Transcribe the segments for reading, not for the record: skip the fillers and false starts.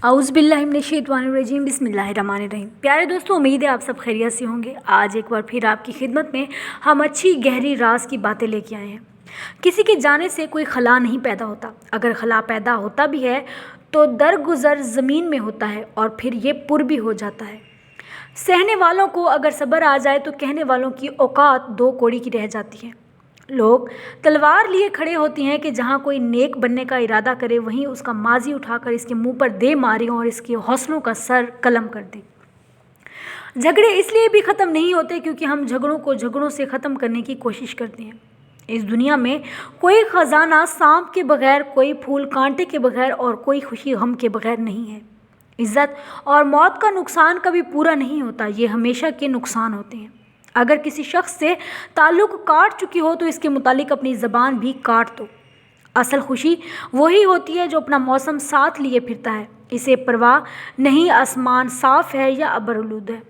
اعوذ باللہ من الشیطان الرجیم، بسم اللہ الرحمن الرحیم۔ پیارے دوستو، امید ہے آپ سب خیریت سے ہوں گے۔ آج ایک بار پھر آپ کی خدمت میں ہم اچھی گہری راز کی باتیں لے کے آئے ہیں۔ کسی کے جانے سے کوئی خلا نہیں پیدا ہوتا، اگر خلا پیدا ہوتا بھی ہے تو درگزر زمین میں ہوتا ہے اور پھر یہ پر بھی ہو جاتا ہے۔ سہنے والوں کو اگر صبر آ جائے تو کہنے والوں کی اوقات دو کوڑی کی رہ جاتی ہے۔ لوگ تلوار لیے کھڑے ہوتے ہیں کہ جہاں کوئی نیک بننے کا ارادہ کرے وہیں اس کا ماضی اٹھا کر اس کے منہ پر دے مارے اور اس کے حوصلوں کا سر قلم کر دے۔ جھگڑے اس لیے بھی ختم نہیں ہوتے کیونکہ ہم جھگڑوں کو جھگڑوں سے ختم کرنے کی کوشش کرتے ہیں۔ اس دنیا میں کوئی خزانہ سانپ کے بغیر، کوئی پھول کانٹے کے بغیر اور کوئی خوشی غم کے بغیر نہیں ہے۔ عزت اور موت کا نقصان کبھی پورا نہیں ہوتا، یہ ہمیشہ کے نقصان ہوتے ہیں۔ اگر کسی شخص سے تعلق کاٹ چکی ہو تو اس کے متعلق اپنی زبان بھی کاٹ دو۔ اصل خوشی وہی ہوتی ہے جو اپنا موسم ساتھ لیے پھرتا ہے، اسے پرواہ نہیں آسمان صاف ہے یا ابرآلود ہے۔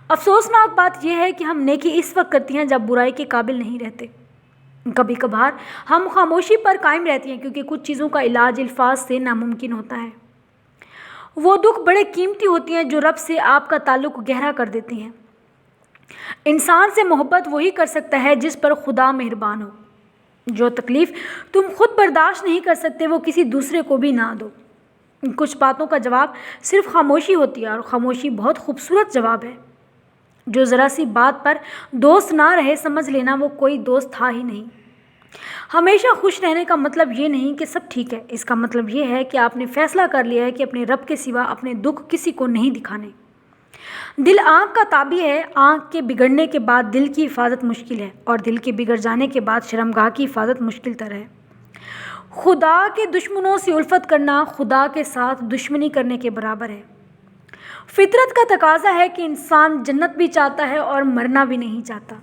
افسوسناک بات یہ ہے کہ ہم نیکی اس وقت کرتی ہیں جب برائی کے قابل نہیں رہتے۔ کبھی کبھار ہم خاموشی پر قائم رہتی ہیں کیونکہ کچھ چیزوں کا علاج الفاظ سے ناممکن ہوتا ہے۔ وہ دکھ بڑے قیمتی ہوتی ہیں جو رب سے آپ کا تعلق گہرا کر دیتی ہیں۔ انسان سے محبت وہی کر سکتا ہے جس پر خدا مہربان ہو۔ جو تکلیف تم خود برداشت نہیں کر سکتے وہ کسی دوسرے کو بھی نہ دو۔ کچھ باتوں کا جواب صرف خاموشی ہوتی ہے اور خاموشی بہت خوبصورت جواب ہے۔ جو ذرا سی بات پر دوست نہ رہے سمجھ لینا وہ کوئی دوست تھا ہی نہیں۔ ہمیشہ خوش رہنے کا مطلب یہ نہیں کہ سب ٹھیک ہے، اس کا مطلب یہ ہے کہ آپ نے فیصلہ کر لیا ہے کہ اپنے رب کے سوا اپنے دکھ کسی کو نہیں دکھانے۔ دل آنکھ کا تابع ہے، آنکھ کے بگڑنے کے بعد دل کی حفاظت مشکل ہے اور دل کے بگڑ جانے کے بعد شرمگاہ کی حفاظت مشکل تر ہے۔ خدا کے دشمنوں سے الفت کرنا خدا کے ساتھ دشمنی کرنے کے برابر ہے۔ فطرت کا تقاضا ہے کہ انسان جنت بھی چاہتا ہے اور مرنا بھی نہیں چاہتا۔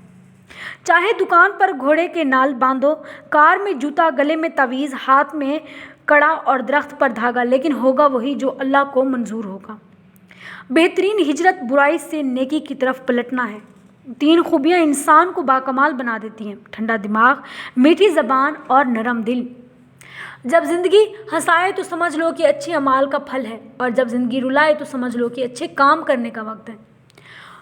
چاہے دکان پر گھوڑے کے نال باندھو، کار میں جوتا، گلے میں تعویذ، ہاتھ میں کڑا اور درخت پر دھاگا، لیکن ہوگا وہی جو اللہ کو منظور ہوگا۔ بہترین ہجرت برائی سے نیکی کی طرف پلٹنا ہے۔ تین خوبیاں انسان کو باکمال بنا دیتی ہیں: ٹھنڈا دماغ، میٹھی زبان اور نرم دل۔ جب زندگی ہنسائے تو سمجھ لو کہ اچھے اعمال کا پھل ہے اور جب زندگی رلائے تو سمجھ لو کہ اچھے کام کرنے کا وقت ہے۔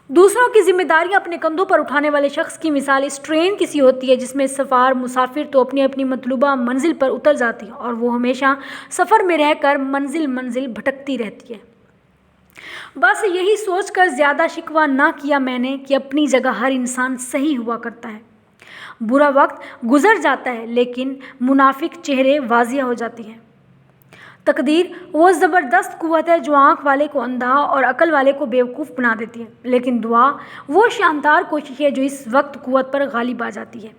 دوسروں کی ذمہ داریاں اپنے کندھوں پر اٹھانے والے شخص کی مثال اس ٹرین کی سی ہوتی ہے جس میں سوار مسافر تو اپنی اپنی مطلوبہ منزل پر اتر جاتی ہے اور وہ ہمیشہ سفر میں رہ کر منزل بھٹکتی رہتی ہے۔ بس یہی سوچ کر زیادہ شکوہ نہ کیا میں نے کہ اپنی جگہ ہر انسان صحیح ہوا کرتا ہے۔ برا وقت گزر جاتا ہے لیکن منافق چہرے واضح ہو جاتی ہیں۔ تقدیر وہ زبردست قوت ہے جو آنکھ والے کو اندھا اور عقل والے کو بیوقوف بنا دیتی ہے، لیکن دعا وہ شاندار کوشش ہے جو اس وقت قوت پر غالب آ جاتی ہے۔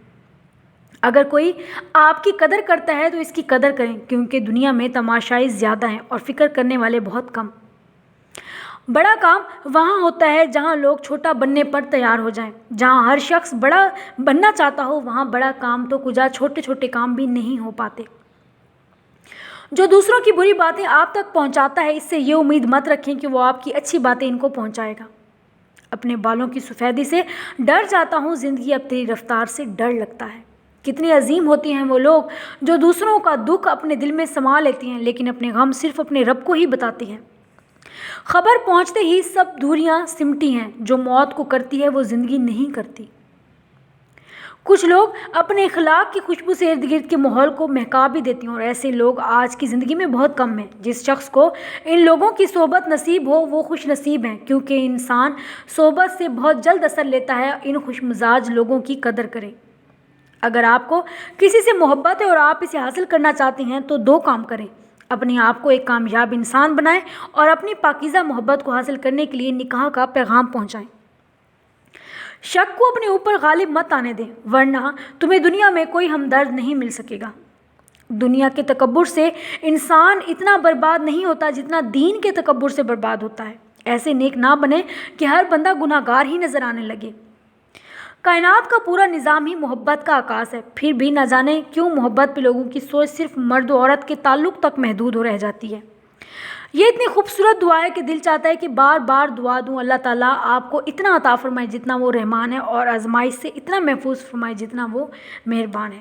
اگر کوئی آپ کی قدر کرتا ہے تو اس کی قدر کریں کیونکہ دنیا میں تماشائی زیادہ ہیں اور فکر کرنے والے بہت کم۔ بڑا کام وہاں ہوتا ہے جہاں لوگ چھوٹا بننے پر تیار ہو جائیں۔ جہاں ہر شخص بڑا بننا چاہتا ہو وہاں بڑا کام تو کجا چھوٹے چھوٹے کام بھی نہیں ہو پاتے۔ جو دوسروں کی بری باتیں آپ تک پہنچاتا ہے اس سے یہ امید مت رکھیں کہ وہ آپ کی اچھی باتیں ان کو پہنچائے گا۔ اپنے بالوں کی سفیدی سے ڈر جاتا ہوں، زندگی اب تیری رفتار سے ڈر لگتا ہے۔ کتنے عظیم ہوتے ہیں وہ لوگ جو دوسروں کا دکھ اپنے دل میں سما لیتے ہیں لیکن اپنے غم صرف اپنے رب کو ہی بتاتے ہیں۔ خبر پہنچتے ہی سب دوریاں سمٹی ہیں، جو موت کو کرتی ہے وہ زندگی نہیں کرتی۔ کچھ لوگ اپنے اخلاق کی خوشبو سے ارد گرد کے ماحول کو مہکا بھی دیتے ہیں اور ایسے لوگ آج کی زندگی میں بہت کم ہیں۔ جس شخص کو ان لوگوں کی صحبت نصیب ہو وہ خوش نصیب ہیں کیونکہ انسان صحبت سے بہت جلد اثر لیتا ہے۔ ان خوش مزاج لوگوں کی قدر کریں۔ اگر آپ کو کسی سے محبت ہے اور آپ اسے حاصل کرنا چاہتے ہیں تو دو کام کریں: اپنے آپ کو ایک کامیاب انسان بنائیں اور اپنی پاکیزہ محبت کو حاصل کرنے کے لیے نکاح کا پیغام پہنچائیں۔ شک کو اپنے اوپر غالب مت آنے دیں ورنہ تمہیں دنیا میں کوئی ہمدرد نہیں مل سکے گا۔ دنیا کے تکبر سے انسان اتنا برباد نہیں ہوتا جتنا دین کے تکبر سے برباد ہوتا ہے۔ ایسے نیک نہ بنے کہ ہر بندہ گناہ گار ہی نظر آنے لگے۔ کائنات کا پورا نظام ہی محبت کا عکاس ہے، پھر بھی نہ جانے کیوں محبت پہ لوگوں کی سوچ صرف مرد و عورت کے تعلق تک محدود ہو رہ جاتی ہے۔ یہ اتنی خوبصورت دعا ہے کہ دل چاہتا ہے کہ بار بار دعا دوں۔ اللہ تعالیٰ آپ کو اتنا عطا فرمائے جتنا وہ رحمان ہے اور آزمائش سے اتنا محفوظ فرمائے جتنا وہ مہربان ہے۔